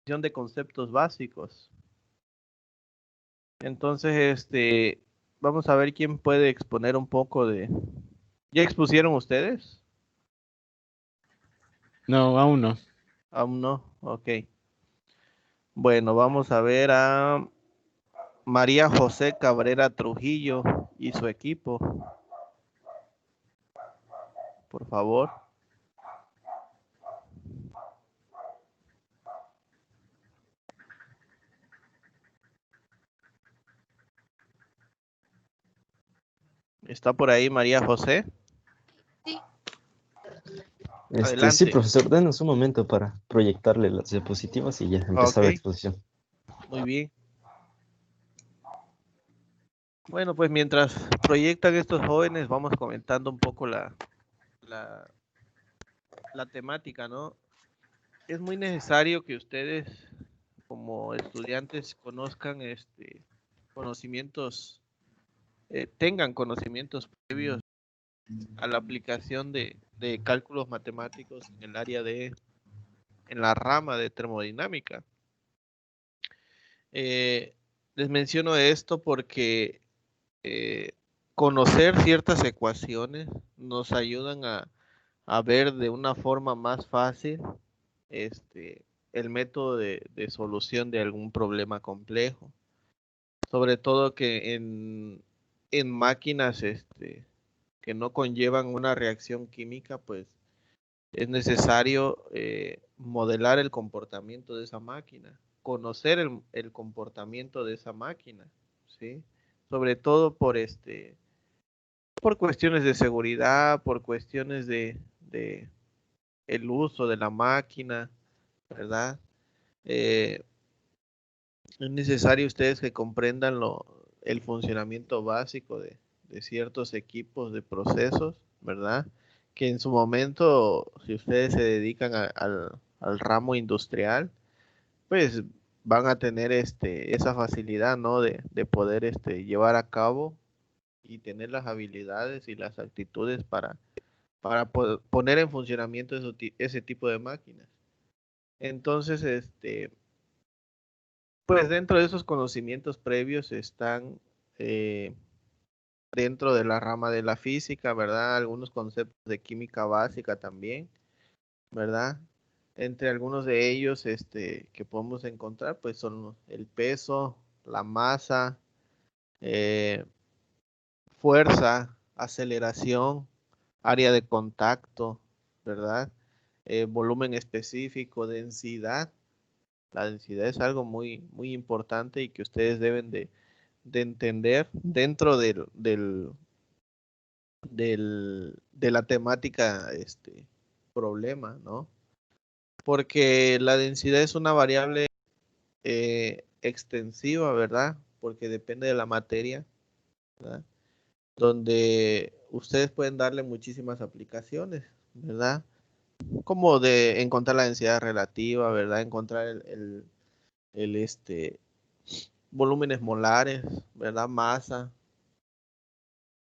de conceptos básicos. Entonces, vamos a ver quién puede exponer un poco de... ¿Ya expusieron ustedes? No, aún no. Aún no, ok. Bueno, vamos a ver a María José Cabrera Trujillo y su equipo. Por favor. ¿Está por ahí María José? Sí. Sí, Adelante. profesor, denos un momento para proyectarle las diapositivas y ya empezar la Ok, exposición. muy bien. Bueno, pues mientras proyectan estos jóvenes, vamos comentando un poco la, la temática, ¿no? Es muy necesario que ustedes, como estudiantes, conozcan conocimientos, tengan conocimientos previos a la aplicación de cálculos matemáticos en el área en la rama de termodinámica. Les menciono esto porque conocer ciertas ecuaciones nos ayudan a ver de una forma más fácil el método de solución de algún problema complejo. Sobre todo que en máquinas que no conllevan una reacción química, pues es necesario modelar el comportamiento de esa máquina, conocer el comportamiento de esa máquina, ¿sí? Sobre todo por cuestiones de seguridad, por cuestiones de el uso de la máquina, ¿verdad? Eh, es necesario ustedes que comprendan el funcionamiento básico de ciertos equipos de procesos, ¿verdad? Que en su momento, si ustedes se dedican al ramo industrial, pues van a tener esa facilidad, ¿no? De poder llevar a cabo y tener las habilidades y las actitudes para poner en funcionamiento ese tipo de máquinas. Entonces, pues dentro de esos conocimientos previos están eh, dentro de la rama de la física, ¿verdad? Algunos conceptos de química básica también, ¿verdad? Entre algunos de ellos que podemos encontrar, pues son el peso, la masa, eh, fuerza, aceleración, área de contacto, ¿verdad? Volumen específico, densidad. La densidad es algo muy importante y que ustedes deben de entender dentro de la temática, problema, ¿no? Porque la densidad es una variable extensiva, ¿verdad? Porque depende de la materia, ¿verdad? Donde ustedes pueden darle muchísimas aplicaciones, ¿verdad? Como de encontrar la densidad relativa, ¿verdad? Encontrar el volúmenes molares, ¿verdad? Masa,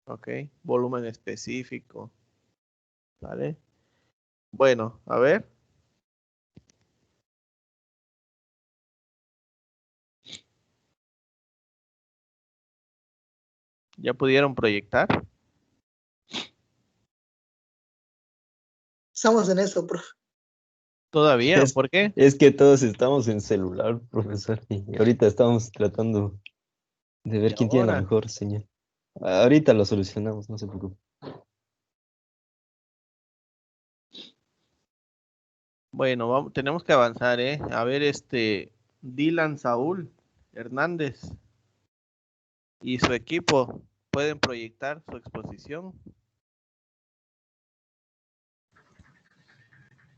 ¿ok? Volumen específico, ¿vale? Bueno, a ver. ¿Ya pudieron proyectar? Estamos en eso, profe. ¿Todavía? ¿Por qué? Es que todos estamos en celular, profesor, y ahorita estamos tratando de ver ¿Y quién tiene la ahora? mejor señal. Ahorita lo solucionamos, no se preocupe. Bueno, tenemos que avanzar, ¿eh? A ver, Dylan Saúl Hernández y su equipo pueden proyectar su exposición.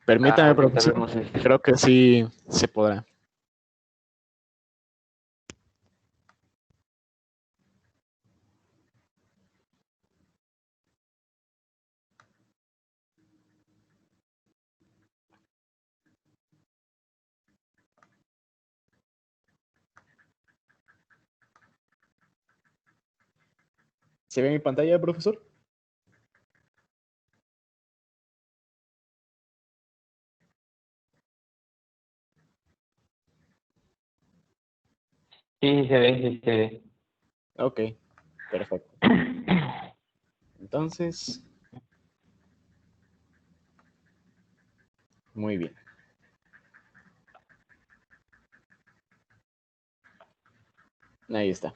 Permítame, Ahorita profesor. vemos Creo que sí se podrá. ¿Se ve mi pantalla, profesor? Sí, se ve, sí, se ve. Ok, perfecto. Entonces, muy bien. Ahí está.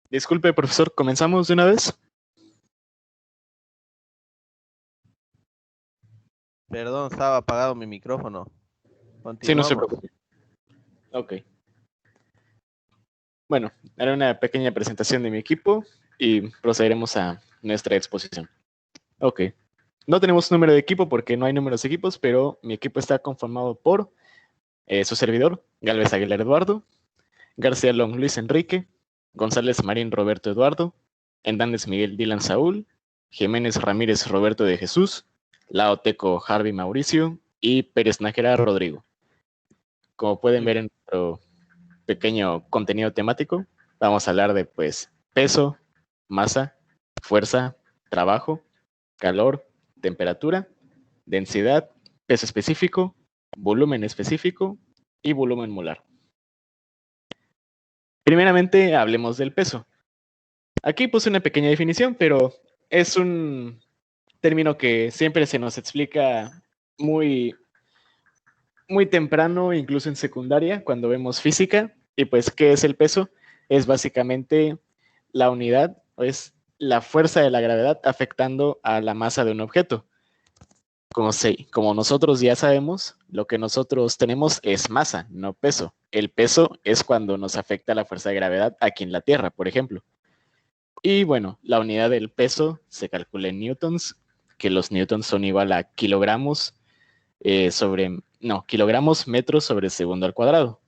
Disculpe, profesor, ¿comenzamos de una vez? Perdón, estaba apagado mi micrófono. Sí, no se Continuamos. preocupe. Ok. Bueno, haré una pequeña presentación de mi equipo y procederemos a nuestra exposición. Ok. No tenemos número de equipo porque no hay números de equipos, pero mi equipo está conformado por su servidor, Galvez Aguilar Eduardo, García Long Luis Enrique, González Marín Roberto Eduardo, Hernández Miguel Dylan Saúl, Jiménez Ramírez Roberto de Jesús, Laoteco Harvey Mauricio y Pérez Nájera Rodrigo. Como pueden ver en nuestro pequeño contenido temático, vamos a hablar de pues peso, masa, fuerza, trabajo, calor, temperatura, densidad, peso específico, volumen específico y volumen molar. Primeramente, hablemos del peso. Aquí puse una pequeña definición, pero es un término que siempre se nos explica muy, muy temprano, incluso en secundaria, cuando vemos física. Y pues, ¿qué es el peso? Es básicamente la unidad, o es la fuerza de la gravedad afectando a la masa de un objeto. Como nosotros ya sabemos, lo que nosotros tenemos es masa, no peso. El peso es cuando nos afecta la fuerza de gravedad aquí en la Tierra, por ejemplo. Y bueno, la unidad del peso se calcula en newtons, que los newtons son igual a kilogramos kilogramos metros sobre segundo al cuadrado.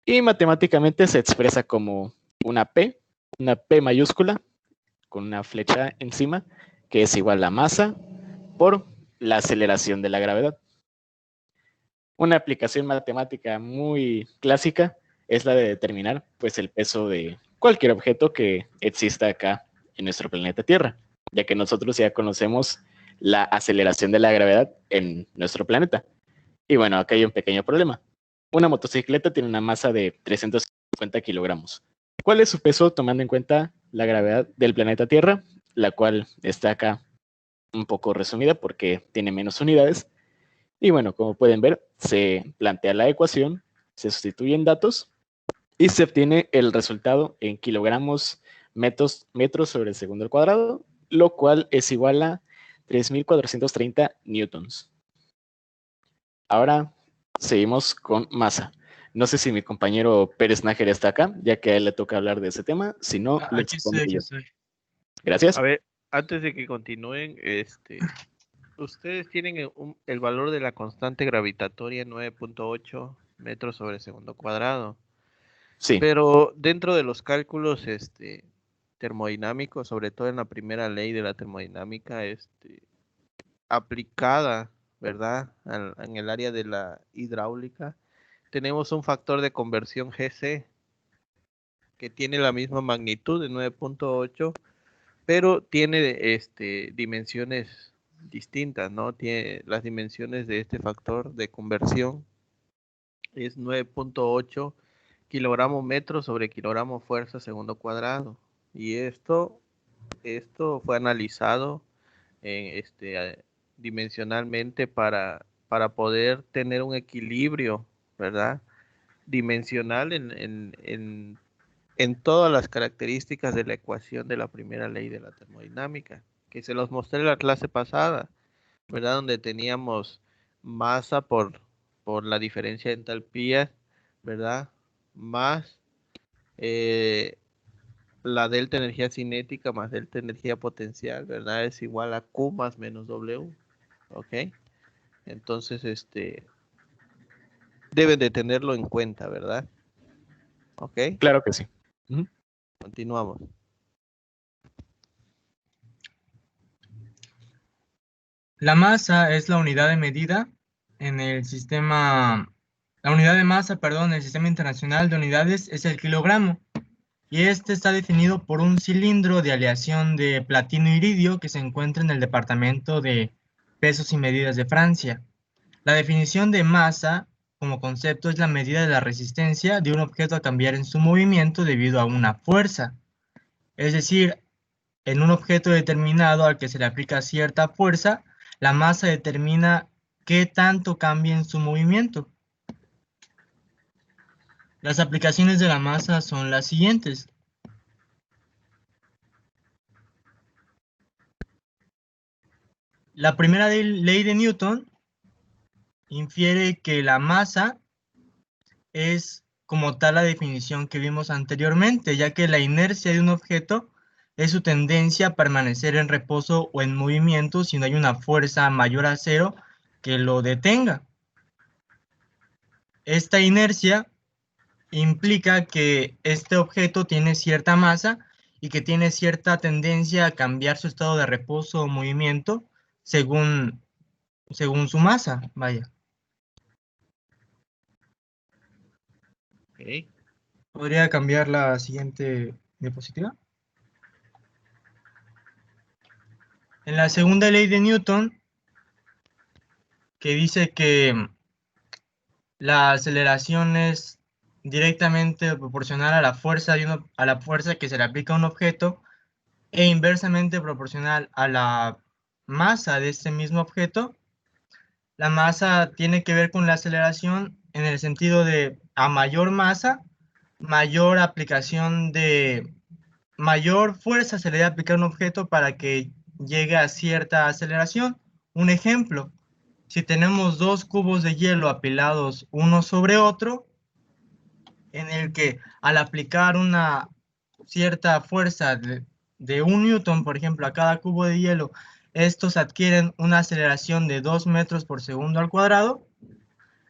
Y matemáticamente se expresa como una P mayúscula, con una flecha encima, que es igual a masa por la aceleración de la gravedad. Una aplicación matemática muy clásica es la de determinar pues, el peso de cualquier objeto que exista acá en nuestro planeta Tierra, ya que nosotros ya conocemos la aceleración de la gravedad en nuestro planeta. Y bueno, acá hay un pequeño problema. Una motocicleta tiene una masa de 350 kilogramos. ¿Cuál es su peso tomando en cuenta la gravedad del planeta Tierra? La cual está acá un poco resumida porque tiene menos unidades. Y bueno, como pueden ver, se plantea la ecuación, se sustituyen datos y se obtiene el resultado en kilogramos metros sobre el segundo al cuadrado, lo cual es igual a 3.430 newtons. Ahora seguimos con masa. No sé si mi compañero Pérez Nájera está acá, ya que a él le toca hablar de ese tema. Si no, lo Aquí estoy, expongo aquí yo. estoy. Gracias. A ver, antes de que continúen, ustedes tienen el valor de la constante gravitatoria 9.8 metros sobre segundo cuadrado, Sí, pero dentro de los cálculos termodinámicos, sobre todo en la primera ley de la termodinámica, aplicada, ¿verdad? En el área de la hidráulica, tenemos un factor de conversión GC que tiene la misma magnitud de 9.8, pero tiene dimensiones distintas, ¿no? Tiene las dimensiones de este factor de conversión es 9.8 kilogramos metro sobre kilogramo fuerza segundo cuadrado. Y esto fue analizado dimensionalmente para poder tener un equilibrio, ¿verdad? Dimensional en todas las características de la ecuación de la primera ley de la termodinámica, que se los mostré en la clase pasada, ¿verdad? Donde teníamos masa por la diferencia de entalpías, ¿verdad? Más eh, la delta energía cinética más delta energía potencial, ¿verdad? Es igual a Q más menos W, ¿ok? Entonces, deben de tenerlo en cuenta, ¿verdad? ¿Ok? claro que sí. Ujú. Continuamos. La masa es la unidad de medida en el sistema, la unidad de masa, perdón, en el sistema internacional de unidades es el kilogramo. Y este está definido por un cilindro de aleación de platino-iridio que se encuentra en el departamento de pesos y medidas de Francia. La definición de masa como concepto es la medida de la resistencia de un objeto a cambiar en su movimiento debido a una fuerza. Es decir, en un objeto determinado al que se le aplica cierta fuerza, la masa determina qué tanto cambia en su movimiento. Las aplicaciones de la masa son las siguientes. La primera ley de Newton infiere que la masa es como tal la definición que vimos anteriormente, ya que la inercia de un objeto es su tendencia a permanecer en reposo o en movimiento si no hay una fuerza mayor a cero que lo detenga. Esta inercia implica que este objeto tiene cierta masa y que tiene cierta tendencia a cambiar su estado de reposo o movimiento según su masa, vaya. Okay. ¿Podría cambiar la siguiente diapositiva? En la segunda ley de Newton, que dice que la aceleración es directamente proporcional a la fuerza a la fuerza que se le aplica a un objeto e inversamente proporcional a la masa de este mismo objeto. La masa tiene que ver con la aceleración en el sentido de a mayor masa, mayor aplicación de mayor fuerza se le debe aplicar a un objeto para que llegue a cierta aceleración. Un ejemplo, si tenemos dos cubos de hielo apilados uno sobre otro, en el que al aplicar una cierta fuerza de 1 newton, por ejemplo, a cada cubo de hielo, estos adquieren una aceleración de 2 metros por segundo al cuadrado.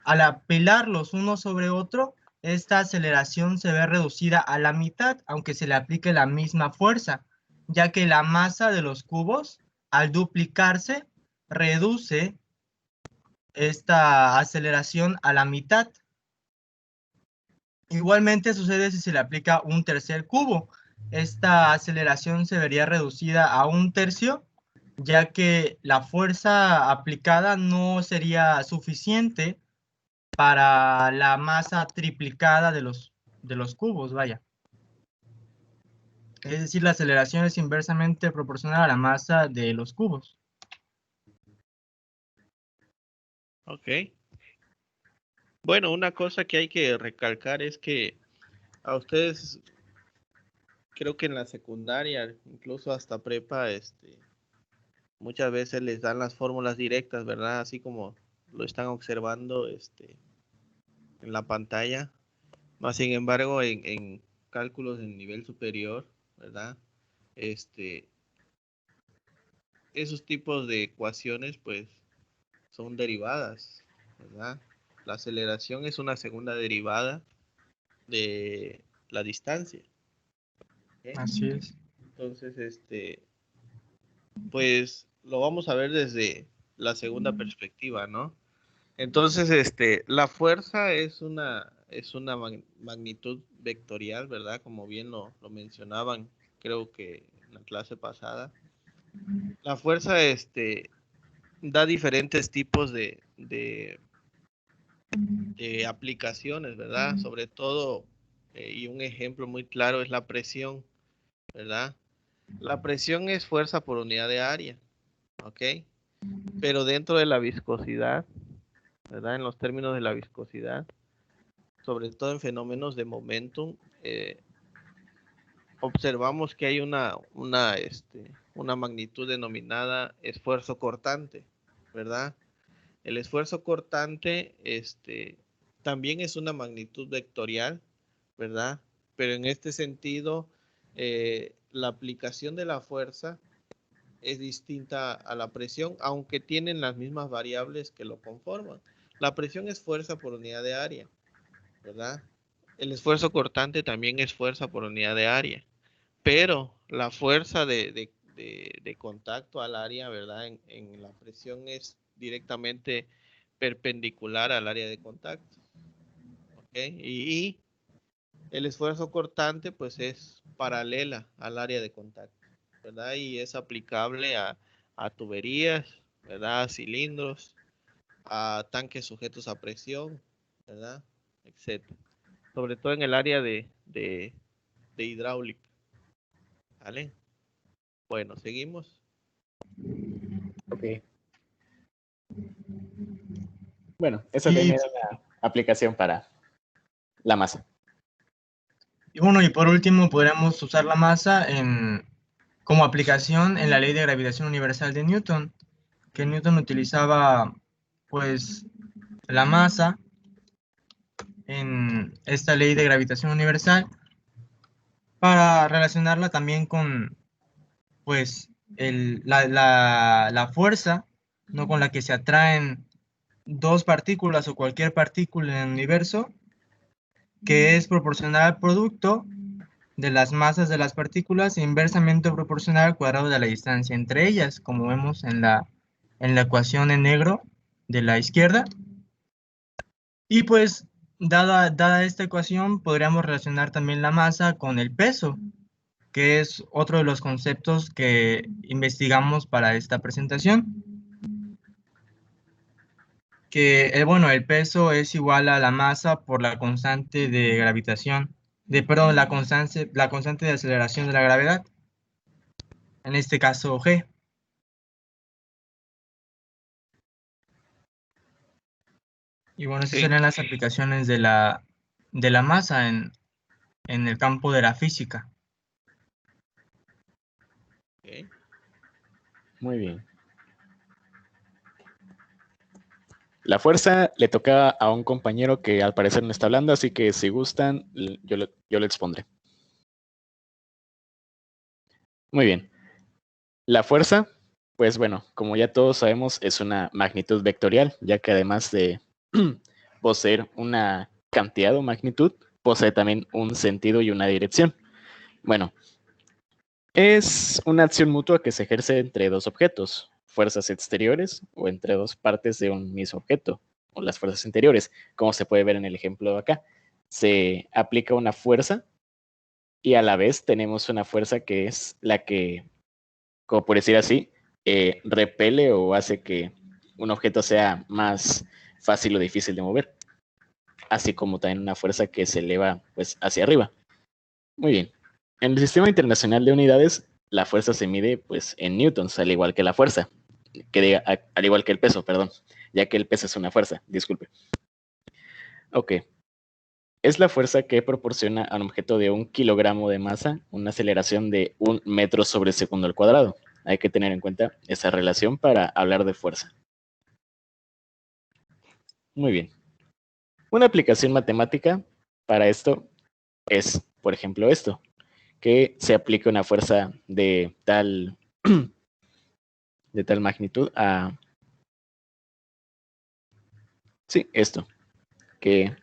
Al apilarlos uno sobre otro, esta aceleración se ve reducida a la mitad, aunque se le aplique la misma fuerza, ya que la masa de los cubos, al duplicarse, reduce esta aceleración a la mitad. Igualmente sucede si se le aplica un tercer cubo. Esta aceleración se vería reducida a 1/3, ya que la fuerza aplicada no sería suficiente para la masa triplicada de los cubos, vaya. Es decir, la aceleración es inversamente proporcional a la masa de los cubos. Ok. Bueno, una cosa que hay que recalcar es que a ustedes, creo que en la secundaria, incluso hasta prepa, muchas veces les dan las fórmulas directas, ¿verdad? Así como lo están observando, en la pantalla. Más sin embargo, en cálculos de nivel superior, ¿verdad? Esos tipos de ecuaciones, pues, son derivadas, ¿verdad? La aceleración es una segunda derivada de la distancia. ¿Ok? Así es. Entonces, pues, lo vamos a ver desde la segunda perspectiva, ¿no? Entonces, la fuerza es una magnitud vectorial, ¿verdad? Como bien lo mencionaban, creo que en la clase pasada. La fuerza, da diferentes tipos de aplicaciones, ¿verdad? Sobre todo, y un ejemplo muy claro es la presión, ¿verdad? La presión es fuerza por unidad de área, ¿ok? Pero dentro de la viscosidad, ¿verdad? En los términos de la viscosidad, sobre todo en fenómenos de momentum, observamos que hay una magnitud denominada esfuerzo cortante, ¿verdad? El esfuerzo cortante, también es una magnitud vectorial, ¿verdad? Pero en este sentido, la aplicación de la fuerza es distinta a la presión, aunque tienen las mismas variables que lo conforman. La presión es fuerza por unidad de área, ¿verdad? El esfuerzo cortante también es fuerza por unidad de área. pero la fuerza de contacto al área, ¿verdad? En la presión es directamente perpendicular al área de contacto. ¿Ok? Y el esfuerzo cortante pues es paralela al área de contacto, ¿verdad? Y es aplicable a tuberías, ¿verdad? A cilindros, a tanques sujetos a presión, ¿verdad? Etcétera. Sobre todo en el área de hidráulica. ¿Vale? Bueno, seguimos. Ok. Bueno, esa Y, también era la aplicación para la masa. y bueno, y por último, podríamos usar la masa como aplicación en la ley de gravitación universal de Newton, que Newton utilizaba pues la masa en esta ley de gravitación universal para relacionarla también con pues la fuerza, ¿no? Con la que se atraen dos partículas o cualquier partícula en el universo, que es proporcional al producto de las masas de las partículas e inversamente proporcional al cuadrado de la distancia entre ellas, como vemos en la ecuación en negro de la izquierda. Y pues, dada esta ecuación, podríamos relacionar también la masa con el peso, que es otro de los conceptos que investigamos para esta presentación. Que, bueno, el peso es igual a la masa por la constante de gravitación, perdón, la constante de aceleración de la gravedad, en este caso G. Y bueno, esas Sí. serían las aplicaciones de la masa en el campo de la física. Okay. Muy bien. La fuerza le toca a un compañero que al parecer no está hablando, así que si gustan, yo le expondré. Muy bien. La fuerza, pues bueno, como ya todos sabemos, es una magnitud vectorial, ya que además de poseer una cantidad o magnitud, posee también un sentido y una dirección. Bueno, es una acción mutua que se ejerce entre dos objetos, fuerzas exteriores o entre dos partes de un mismo objeto, o las fuerzas interiores, como se puede ver en el ejemplo de acá. Se aplica una fuerza y a la vez tenemos una fuerza que es la que, como por decir así, repele o hace que un objeto sea más fácil o difícil de mover, así como también una fuerza que se eleva pues hacia arriba. Muy bien. En el sistema internacional de unidades, la fuerza se mide pues en newtons, al igual que la fuerza, al igual que el peso, perdón, ya que el peso es una fuerza, disculpe. Ok. Es la fuerza que proporciona a un objeto de 1 kilogramo de masa una aceleración de 1 metro sobre segundo al cuadrado. Hay que tener en cuenta esa relación para hablar de fuerza. Muy bien. Una aplicación matemática para esto es, por ejemplo, esto, que se aplique una fuerza de tal magnitud a... Sí, esto, que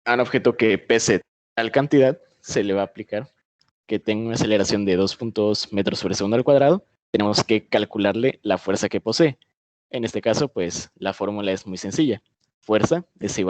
a un objeto que pese tal cantidad se le va a aplicar que tenga una aceleración de 2.2 metros sobre segundo al cuadrado. Tenemos que calcularle la fuerza que posee. En este caso, pues la fórmula es muy sencilla. Fuerza es igual